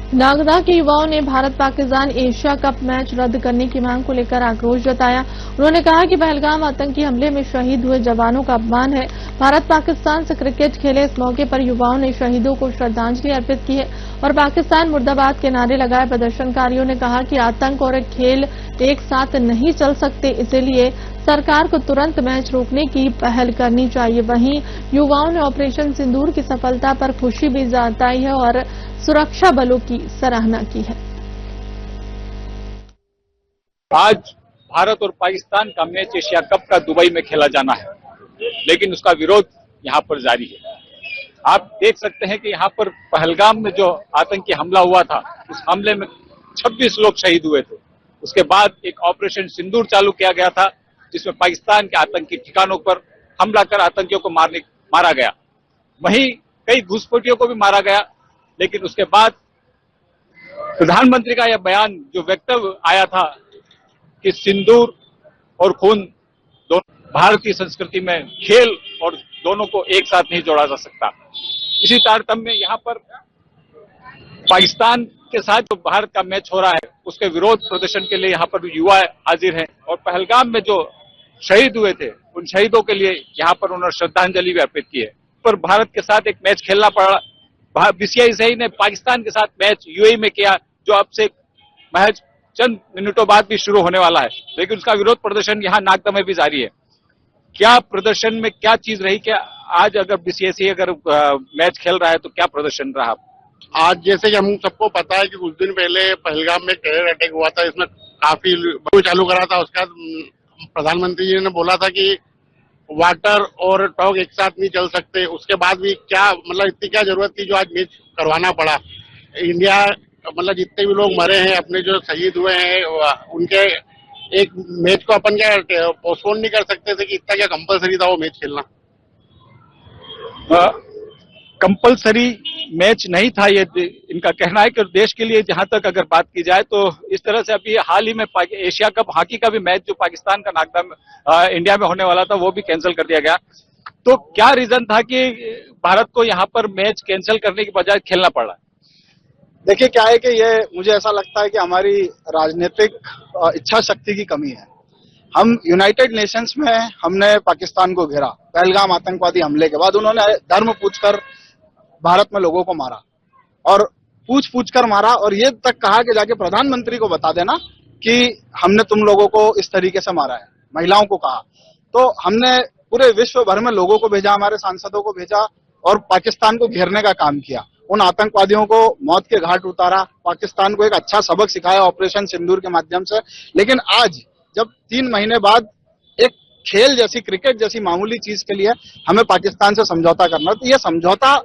नागदा के युवाओं ने Bharat Pakistan Asia cup match रद्द करने की मांग को लेकर आक्रोश जताया। उन्होंने कहा कि पहलगाम आतंकी हमले में शहीद हुए जवानों का अपमान है। भारत पाकिस्तान से क्रिकेट खेले इस मौके पर युवाओं ने शहीदों को श्रद्धांजलि अर्पित की है और पाकिस्तान मुर्दाबाद के नारे लगाए। प्रदर्शनकारियों ने कहा कि आतंक और खेल एक साथ नहीं चल सकते, इसलिए सरकार को तुरंत मैच रोकने की पहल करनी चाहिए। वहीं युवाओं ने ऑपरेशन सिंदूर की सफलता पर खुशी भी जताई है और सुरक्षा बलों की सराहना की है। आज भारत और पाकिस्तान का मैच एशिया कप का दुबई में खेला जाना है, लेकिन उसका विरोध यहाँ पर जारी है। आप देख सकते हैं कि यहाँ पर पहलगाम में जो आतंकी हमला हुआ था, उस हमले में 26 लोग शहीद हुए थे। उसके बाद एक ऑपरेशन सिंदूर चालू किया गया था, जिसमें पाकिस्तान के आतंकी ठिकानों पर हमला कर आतंकियों को मारा गया। वहीं कई घुसपैठियों को भी मारा गया। लेकिन उसके बाद प्रधानमंत्री का यह बयान, जो वक्तव्य आया था कि सिंदूर और खून दोनों भारतीय संस्कृति में खेल और दोनों को एक साथ नहीं जोड़ा जा सकता। इसी तारतम्य में यहाँ पर पाकिस्तान के साथ जो भारत का मैच हो रहा है, उसके विरोध प्रदर्शन के लिए यहाँ पर युवा हाजिर हैं और पहलगाम में जो शहीद हुए थे, उन शहीदों के लिए यहाँ पर उन्होंने श्रद्धांजलि भी अर्पित की है। पर भारत के साथ एक मैच खेलना पड़ा। बीसीसीआई ने पाकिस्तान के साथ मैच यूएई में किया, जो अब से महज चंद मिनटों बाद भी शुरू होने वाला है, लेकिन उसका विरोध प्रदर्शन यहाँ नागदा में भी जारी है। क्या प्रदर्शन में क्या चीज रही? क्या आज अगर बीसीसीआई अगर मैच खेल रहा है तो क्या प्रदर्शन रहा? आज जैसे कि हम सबको पता है कि कुछ दिन पहले पहलगाम में टेरर अटैक हुआ था, इसमें काफी चालू करा था। उसका प्रधानमंत्री जी ने बोला था कि वाटर और टॉक एक साथ नहीं चल सकते। उसके बाद भी क्या मतलब इतनी क्या जरूरत थी जो आज मैच करवाना पड़ा। इंडिया मतलब जितने भी लोग मरे हैं, अपने जो शहीद हुए हैं, उनके एक मैच को अपन क्या पोस्टपोन नहीं कर सकते थे कि इतना क्या कंपलसरी था वो मैच खेलना? कंपलसरी मैच नहीं था, ये इनका कहना है कि देश के लिए जहां तक अगर बात की जाए तो इस तरह से अभी हाल ही में एशिया कप हॉकी का भी मैच जो पाकिस्तान का नागदा में इंडिया में होने वाला था, वो भी कैंसिल कर दिया गया। तो क्या रीजन था कि भारत को यहाँ पर मैच कैंसिल करने की बजाय खेलना पड़ा? देखिए क्या है कि ये मुझे ऐसा लगता है कि हमारी राजनीतिक इच्छा शक्ति की कमी है। हम यूनाइटेड नेशंस में हमने पाकिस्तान को घेरा पहलगाम आतंकवादी हमले के बाद। उन्होंने धर्म पूछकर भारत में लोगों को मारा और पूछ कर मारा, और ये तक कहा कि जाके प्रधानमंत्री को बता देना कि हमने तुम लोगों को इस तरीके से मारा है। महिलाओं को कहा। तो हमने पूरे विश्व भर में लोगों को भेजा, हमारे सांसदों को भेजा और पाकिस्तान को घेरने का काम किया। उन आतंकवादियों को मौत के घाट उतारा, पाकिस्तान को एक अच्छा सबक सिखाया ऑपरेशन सिंदूर के माध्यम से। लेकिन आज जब 3 महीने बाद एक खेल जैसी, क्रिकेट जैसी मामूली चीज के लिए हमें पाकिस्तान से समझौता करना, तो यह समझौता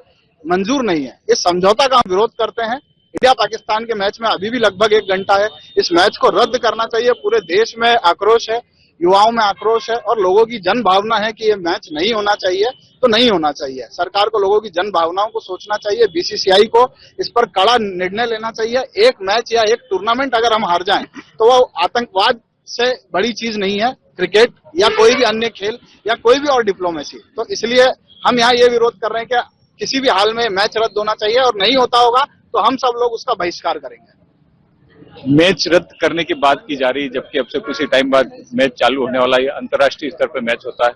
मंजूर नहीं है। इस समझौता का हम विरोध करते हैं। इंडिया पाकिस्तान के मैच में अभी भी लगभग 1 घंटा है। इस मैच को रद्द करना चाहिए। पूरे देश में आक्रोश है, युवाओं में आक्रोश है और लोगों की जन भावना है कि ये मैच नहीं होना चाहिए, तो नहीं होना चाहिए। सरकार को लोगों की जन भावनाओं को सोचना चाहिए। बीसीसीआई को इस पर कड़ा निर्णय लेना चाहिए। एक मैच या एक टूर्नामेंट अगर हम हार जाएं तो वो आतंकवाद से बड़ी चीज नहीं है, क्रिकेट या कोई भी अन्य खेल या कोई भी और डिप्लोमेसी। तो इसलिए हम यहाँ ये विरोध कर रहे हैं कि किसी भी हाल में मैच रद्द होना चाहिए, और नहीं होता होगा तो हम सब लोग उसका बहिष्कार करेंगे। मैच रद्द करने की बात की जा रही है, जबकि अब से कुछ ही टाइम बाद मैच चालू होने वाला है। अंतर्राष्ट्रीय स्तर पर मैच होता है,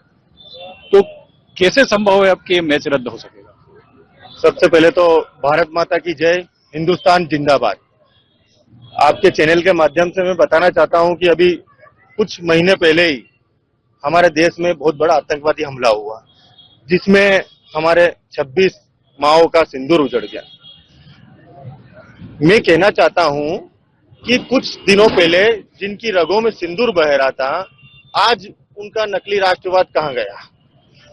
तो कैसे संभव है अब कि मैच रद्द हो सकेगा? सबसे पहले तो भारत माता की जय, हिंदुस्तान जिंदाबाद। आपके चैनल के माध्यम से मैं बताना चाहता हूं कि अभी कुछ महीने पहले ही हमारे देश में बहुत बड़ा आतंकवादी हमला हुआ, जिसमें हमारे 26 माओ का सिंदूर उजड़ गया। मैं कहना चाहता हूं कि कुछ दिनों पहले जिनकी रगों में सिंदूर बह रहा था, आज उनका नकली राष्ट्रवाद कहां गया?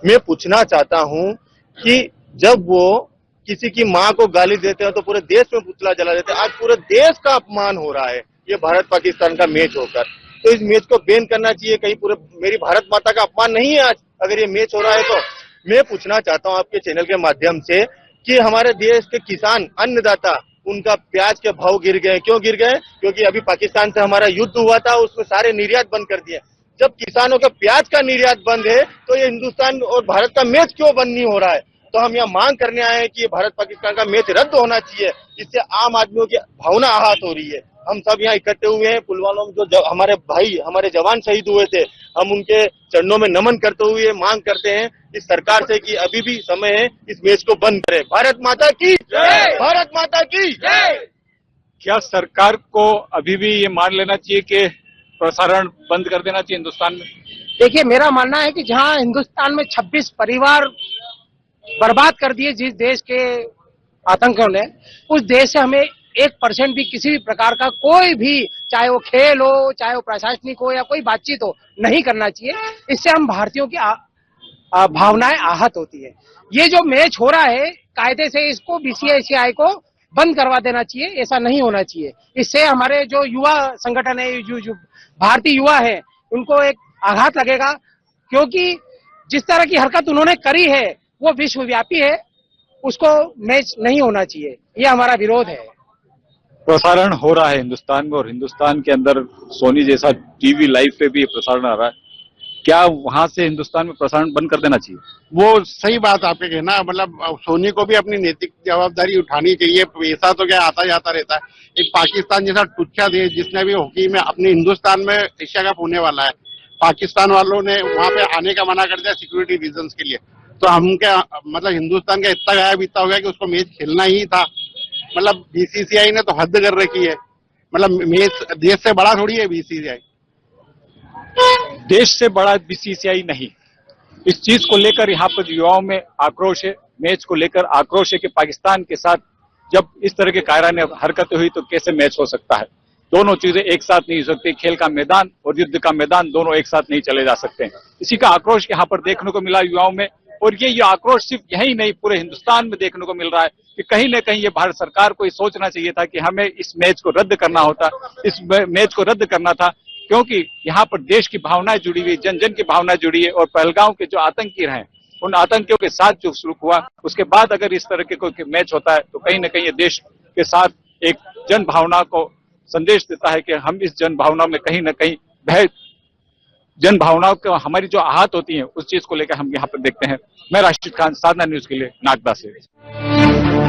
मैं पूछना चाहता हूं कि जब वो किसी की मां को गाली देते हैं तो पूरे देश में पुतला जला देते हैं। आज पूरे देश का अपमान हो रहा है ये भारत पाकिस्तान का मैच होकर, तो इस मैच को बैन करना चाहिए। कहीं पूरे मेरी भारत माता का अपमान नहीं है आज अगर ये मैच हो रहा है तो? मैं पूछना चाहता हूं आपके चैनल के माध्यम से कि हमारे देश के किसान, अन्नदाता, उनका प्याज के भाव गिर गए। क्यों गिर गए? क्योंकि अभी पाकिस्तान से हमारा युद्ध हुआ था, उसमें सारे निर्यात बंद कर दिए। जब किसानों के प्याज का निर्यात बंद है तो ये हिंदुस्तान और भारत का मैच क्यों बंद नहीं हो रहा है? तो हम यहाँ मांग करने आए हैं कि ये भारत पाकिस्तान का मैच रद्द होना चाहिए। इससे आम आदमियों की भावना आहत हो रही है। हम सब यहाँ इकट्ठे हुए हैं। पुलवामा में जो हमारे भाई, हमारे जवान शहीद हुए थे, हम उनके चरणों में नमन करते हुए मांग करते हैं इस सरकार से कि अभी भी समय है, इस मैच को बंद करें। भारत माता की जय, भारत माता की जय। क्या सरकार को अभी भी ये मान लेना चाहिए कि प्रसारण बंद कर देना चाहिए हिंदुस्तान में? देखिए, मेरा मानना है कि जहां हिंदुस्तान में 26 परिवार बर्बाद कर दिए जिस देश के आतंकियों ने, उस देश से हमें 1% भी किसी भी प्रकार का कोई भी, चाहे वो खेल हो, चाहे वो प्रशासनिक हो या कोई बातचीत हो, नहीं करना चाहिए। इससे हम भारतीयों की भावनाएं आहत होती है। ये जो मैच हो रहा है, कायदे से इसको बीसीसीआई को बंद करवा देना चाहिए। ऐसा नहीं होना चाहिए। इससे हमारे जो युवा संगठन है, जो भारतीय युवा है, उनको एक आघात लगेगा, क्योंकि जिस तरह की हरकत उन्होंने करी है वो विश्वव्यापी है। उसको मैच नहीं होना चाहिए। ये हमारा विरोध है। प्रसारण हो रहा है हिंदुस्तान में, और हिंदुस्तान के अंदर सोनी जैसा टीवी लाइव पे भी ये प्रसारण आ रहा है। क्या वहां से हिंदुस्तान में प्रसारण बंद कर देना चाहिए? वो सही बात आपके कहना, मतलब सोनी को भी अपनी नैतिक जवाबदारी उठानी चाहिए। पैसा तो क्या आता जाता रहता है। एक पाकिस्तान जैसा टुच्चा देश, जिसने भी हॉकी में अपने हिंदुस्तान में एशिया कप होने वाला है, पाकिस्तान वालों ने वहां पे आने का मना कर दिया सिक्योरिटी रीजंस के लिए। तो हम क्या, मतलब हिंदुस्तान का इतना गायब इतना हो गया कि उसको मैच खेलना ही था। मतलब बीसीसीआई ने तो हद कर रखी है। मतलब मैच देश से बड़ा थोड़ी है बीसीसीआई। देश से बड़ा बीसीसीआई नहीं। इस चीज को लेकर यहाँ पर युवाओं में आक्रोश है, मैच को लेकर आक्रोश है कि पाकिस्तान के साथ जब इस तरह के कायराने हरकतें हुई तो कैसे मैच हो सकता है। दोनों चीजें एक साथ नहीं हो सकती। खेल का मैदान और युद्ध का मैदान दोनों एक साथ नहीं चले जा सकते। इसी का आक्रोश यहाँ पर देखने को मिला युवाओं में। और ये आक्रोश सिर्फ यही नहीं, पूरे हिंदुस्तान में देखने को मिल रहा है कि कहीं न कहीं ये भारत सरकार को ये सोचना चाहिए था कि हमें इस मैच को रद्द करना होता, इस मैच को रद्द करना था, क्योंकि यहाँ पर देश की भावनाएं जुड़ी हुई, जन जन की भावनाएं जुड़ी है। और पहलगांव के जो आतंकी रहे, उन आतंकियों के साथ जो सलूक हुआ, उसके बाद अगर इस तरह के कोई मैच होता है तो कहीं न कहीं ये देश के साथ एक जन भावना को संदेश देता है कि हम इस जन भावना में कहीं न कहीं भय, जन भावनाओं को हमारी जो आहत होती है, उस चीज को लेकर हम यहाँ पर देखते हैं। मैं राशिद खान, साधना न्यूज के लिए नागदा से।